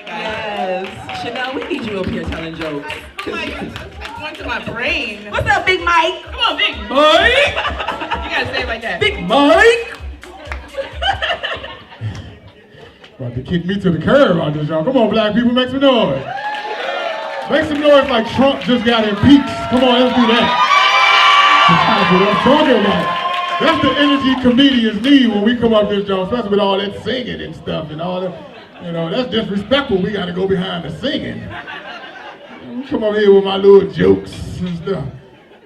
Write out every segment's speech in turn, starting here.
Yes. Chanel, we need you up here telling jokes. I'm like, it's going to my brain. What's up, Big Mike? Come on, Big Mike. You gotta say it like that. Big Mike. About to kick me to the curb on this, y'all. Come on, black people, make some noise. Make some noise like Trump just got impeached. Come on, let's do that. That's what I'm talking about. That's the energy comedians need when we come up this joint, especially with all that singing and stuff and all that. You know, that's disrespectful. We gotta go behind the singing. Come up here with my little jokes and stuff.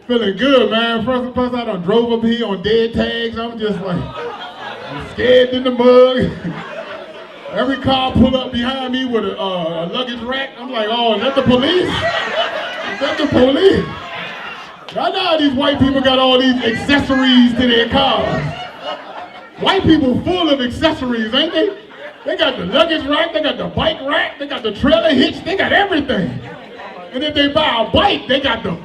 Feeling good, man. First I done drove up here on dead tags. I'm just like, I'm scared in the mug. Every car pull up behind me with a luggage rack. I'm like, oh, is that the police? Is that the police? I know how these white people got all these accessories to their cars. White people full of accessories, ain't they? They got the luggage rack, they got the bike rack, they got the trailer hitch, they got everything. And if they buy a bike, they got the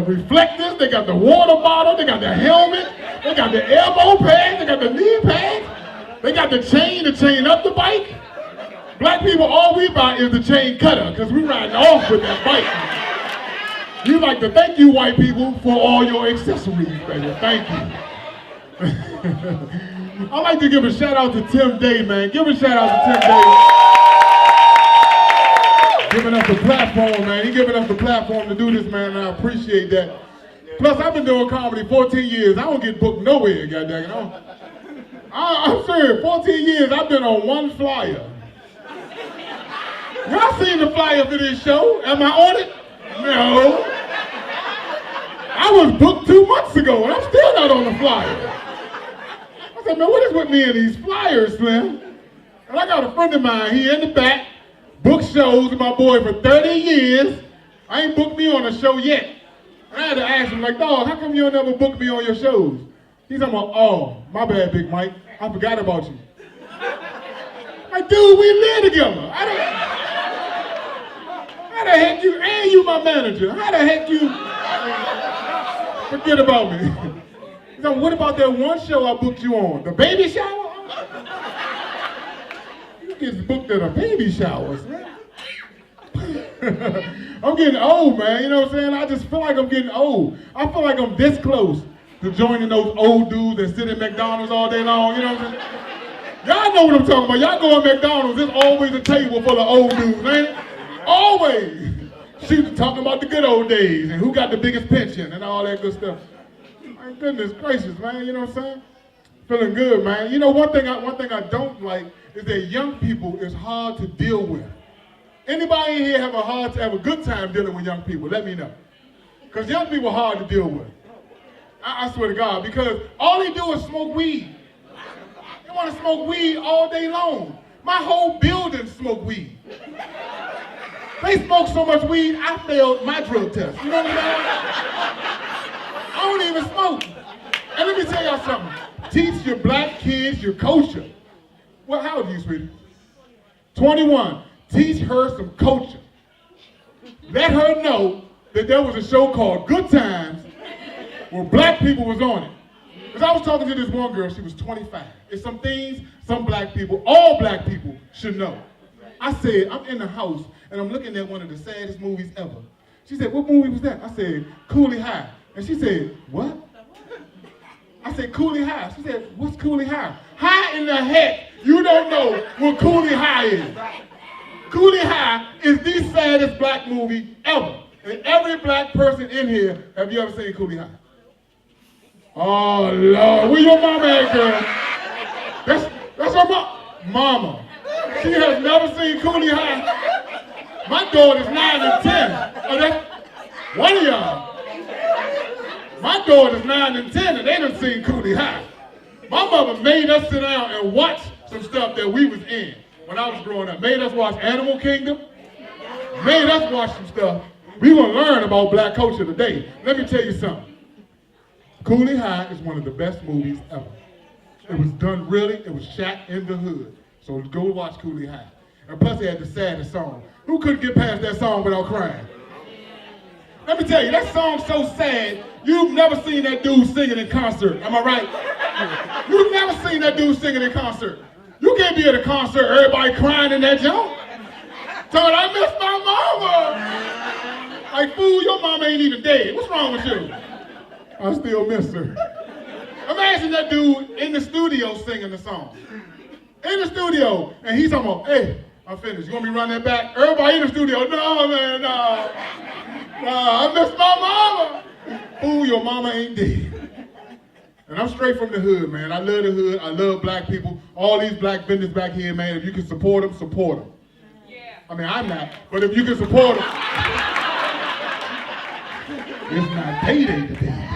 reflectors, they got the water bottle, they got the helmet, they got the elbow pads, they got the knee pads, they got the chain up the bike. Black people, all we buy is the chain cutter, because we riding off with that bike. We like to thank you, white people, for all your accessories, baby. Thank you. I'd like to give a shout out to Tim Day, man. Give a shout out to Tim Day. Giving us the platform, man. He giving us the platform to do this, man, and I appreciate that. Plus, I've been doing comedy 14 years. I don't get booked nowhere, goddamn it. I'm serious. 14 years, I've been on one flyer. Y'all seen the flyer for this show? Am I on it? No. I was booked 2 months ago, and I'm still not on the flyer. I said, man, what is with me and these flyers, Slim? And I got a friend of mine, he in the back, booked shows with my boy for 30 years. I ain't booked me on a show yet. And I had to ask him, like, dog, how come you don't never book me on your shows? He's like, oh, my bad, Big Mike. I forgot about you. Like, dude, we live together. How the heck you, and you my manager, how the heck you forget about me? He's like, what about that one show I booked you on? The baby shower? You get booked at a baby shower, man. I'm getting old, man, you know what I'm saying? I just feel like I'm getting old. I feel like I'm this close to joining those old dudes that sit at McDonald's all day long, you know what I'm saying? Y'all know what I'm talking about. Y'all go to McDonald's, there's always a table full of old dudes, man. Always. She's talking about the good old days and who got the biggest pension and all that good stuff. My goodness gracious, man, you know what I'm saying? Feeling good, man. You know, one thing I don't like is that young people is hard to deal with. Anybody in here have a good time dealing with young people? Let me know. Because young people are hard to deal with. I swear to God, because all they do is smoke weed. They want to smoke weed all day long. My whole building smoke weed. They smoke so much weed, I failed my drug test. You know what I don't even smoke. And let me tell y'all something. Teach your black kids your culture. Well, how old are you, sweetie? 21. Teach her some culture. Let her know that there was a show called Good Times where black people was on it. Because I was talking to this one girl, she was 25. It's some things some black people, all black people should know. I said, I'm in the house and I'm looking at one of the saddest movies ever. She said, what movie was that? I said, Cooley High. And she said, what? I said, Cooley High. She said, what's Cooley High? How in the heck you don't know what Cooley High is? Cooley High is the saddest black movie ever. And every black person in here, have you ever seen Cooley High? Oh, Lord. Where your mama at, girl? That's her mama. She has never seen Cooley High. My daughter's 9 and 10. Oh, that's one of y'all. My daughter's 9 and 10, and they done seen Cooley High. My mother made us sit down and watch some stuff that we was in when I was growing up. Made us watch Animal Kingdom. Made us watch some stuff. We gonna learn about black culture today. Let me tell you something. Cooley High is one of the best movies ever. It was done really, it was shot in the hood. So go watch Cooley High. And plus it had the saddest song. Who couldn't get past that song without crying? Let me tell you, that song's so sad, you've never seen that dude singing in concert. Am I right? You've never seen that dude singing in concert. You can't be at a concert, everybody crying in that joint. Like, fool, your mama ain't even dead. What's wrong with you? I still miss her. Imagine that dude in the studio singing the song. In the studio, and he's talking about, hey, I'm finished. You want me to run that back? Everybody in the studio, no, man, no. No, I miss my mama. Fool, your mama ain't dead. And I'm straight from the hood, man. I love the hood. I love black people. All these black vendors back here, man, if you can support them, support them. Yeah. I mean, I'm not, but if you can support them, it's not payday today.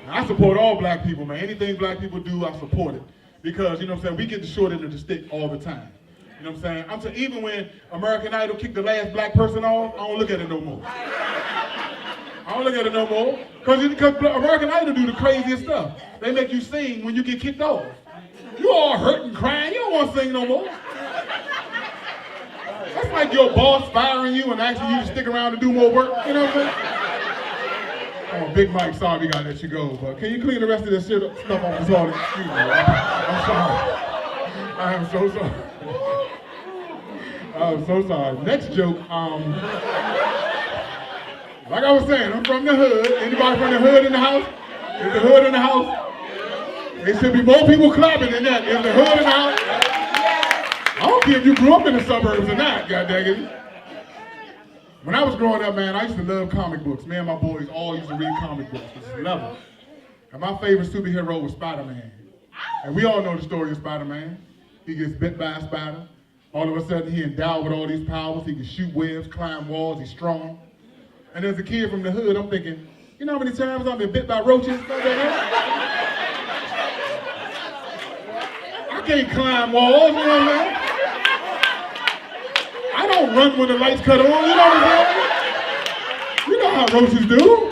I support all black people, man. Anything black people do, I support it. Because, you know what I'm saying, we get the short end of the stick all the time. You know what I'm saying? I'm saying, even when American Idol kicked the last black person off, I don't look at it no more. I don't look at it no more. Because American Idol do the craziest stuff. They make you sing when you get kicked off. You all hurt and crying. You don't want to sing no more. That's like your boss firing you and asking you to stick around to do more work. You know what I'm saying? Oh, Big Mike, sorry we gotta let you go, but can you clean the rest of this stuff off the toilet? Excuse me, I'm sorry. I am so sorry. I'm so sorry. Next joke, like I was saying, I'm from the hood. Anybody from the hood in the house? Is the hood in the house? There should be more people clapping than that. Is the hood in the house? I don't care if you grew up in the suburbs or not, goddaggit. When I was growing up, man, I used to love comic books. Me and my boys all used to read comic books. It's level. And my favorite superhero was Spider-Man. And we all know the story of Spider-Man. He gets bit by a spider. All of a sudden, he endowed with all these powers. He can shoot webs, climb walls, he's strong. And as a kid from the hood, I'm thinking, you know how many times I've been bit by roaches? I can't climb walls, you know what I mean? I don't run when the lights cut on, you know what I'm saying? You know how roaches do.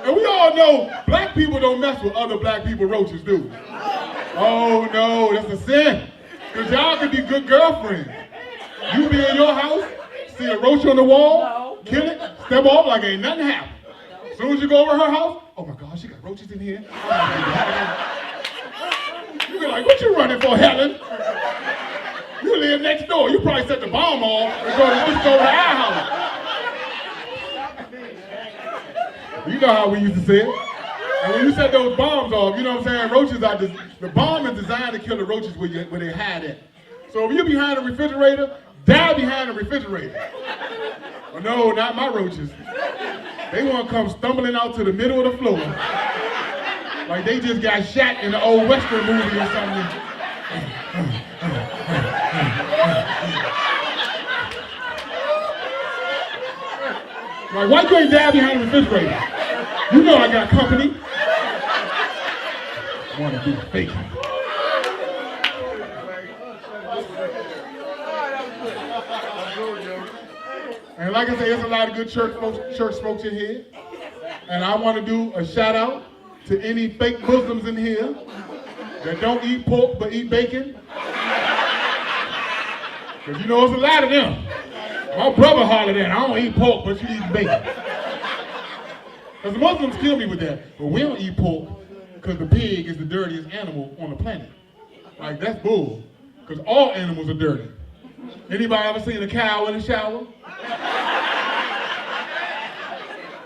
And we all know black people don't mess with other black people roaches do. Oh no, that's a sin. Because y'all can be good girlfriends. You be in your house, see a roach on the wall, kill it, step off like ain't nothing happened. As soon as you go over her house, oh my God, she got roaches in here. You be like, what you running for, Helen? You live next door. You probably set the bomb off and go to our house. You know how we used to say it. And when you set those bombs off, you know what I'm saying? Roaches are the bomb is designed to kill the roaches where they hide at. So if you're behind a refrigerator, die behind a refrigerator. But no, not my roaches. They want to come stumbling out to the middle of the floor. Like they just got shot in an old Western movie or something. Like, why you ain't die behind the refrigerator? You know I got company. Want to be fake. And like I say, there's a lot of good church folks in here. And I want to do a shout out to any fake Muslims in here that don't eat pork but eat bacon. Because you know there's a lot of them. My brother hollered at, I don't eat pork but you eat bacon. Because the Muslims kill me with that. But we don't eat pork because the pig is the dirtiest animal on the planet. Like, that's bull. Because all animals are dirty. Anybody ever seen a cow in the shower?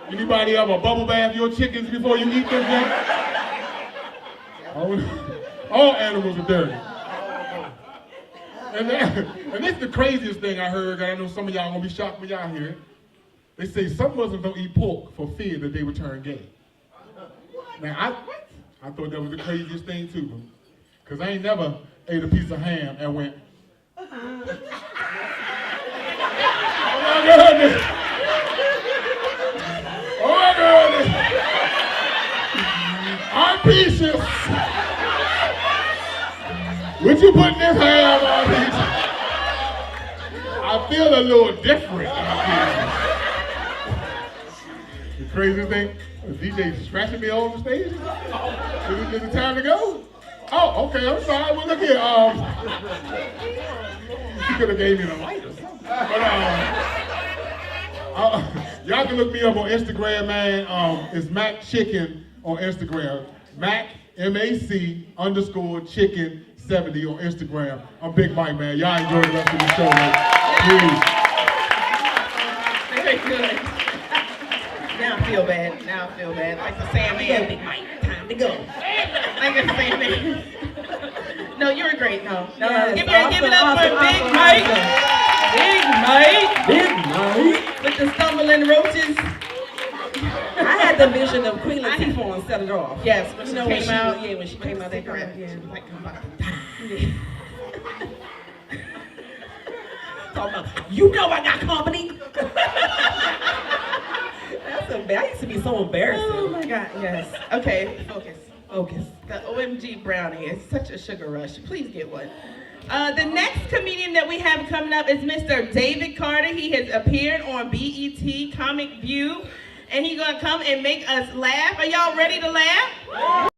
Anybody ever bubble bath your chickens before you eat them? All animals are dirty. And this is the craziest thing I heard, and I know some of y'all are going to be shocked when y'all hear it. They say some Muslims don't eat pork for fear that they would turn gay. Now, I thought that was the craziest thing too, because I ain't never ate a piece of ham and went, oh my goodness! Oh my goodness! I'm peaches! Would you put this ham on peaches? I feel a little different. The craziest thing, the DJ scratching me on the stage. Is it time to go? Oh, okay, I'm sorry. Well, look here. You could have gave me the light or something. But y'all can look me up on Instagram, man. It's Mac Chicken on Instagram. Mac, M-A-C _chicken 70 on Instagram. I'm Big Mike, man. Y'all enjoy the rest of the show, man. Please. Very good. Now I feel bad. Like the Sandman. Big Mike, time to go. Like the Sandman. No, you were great. No. Yes, Give it up for Big awesome. Mike. Big Big Mike. Mike. With the stumbling roaches. I had the vision of Queen Latifah and set it off. Yes, when she when came out. when she came out, that girl. Yeah, Yeah. like I'm about to die. Talking about, you know I got company. That's I used to be so embarrassing. Oh my God, yes. Okay, focus. Focus. The OMG brownie is such a sugar rush. Please get one. The next comedian that we have coming up is Mr. David Carter. He has appeared on BET Comic View, and he's gonna come and make us laugh. Are y'all ready to laugh?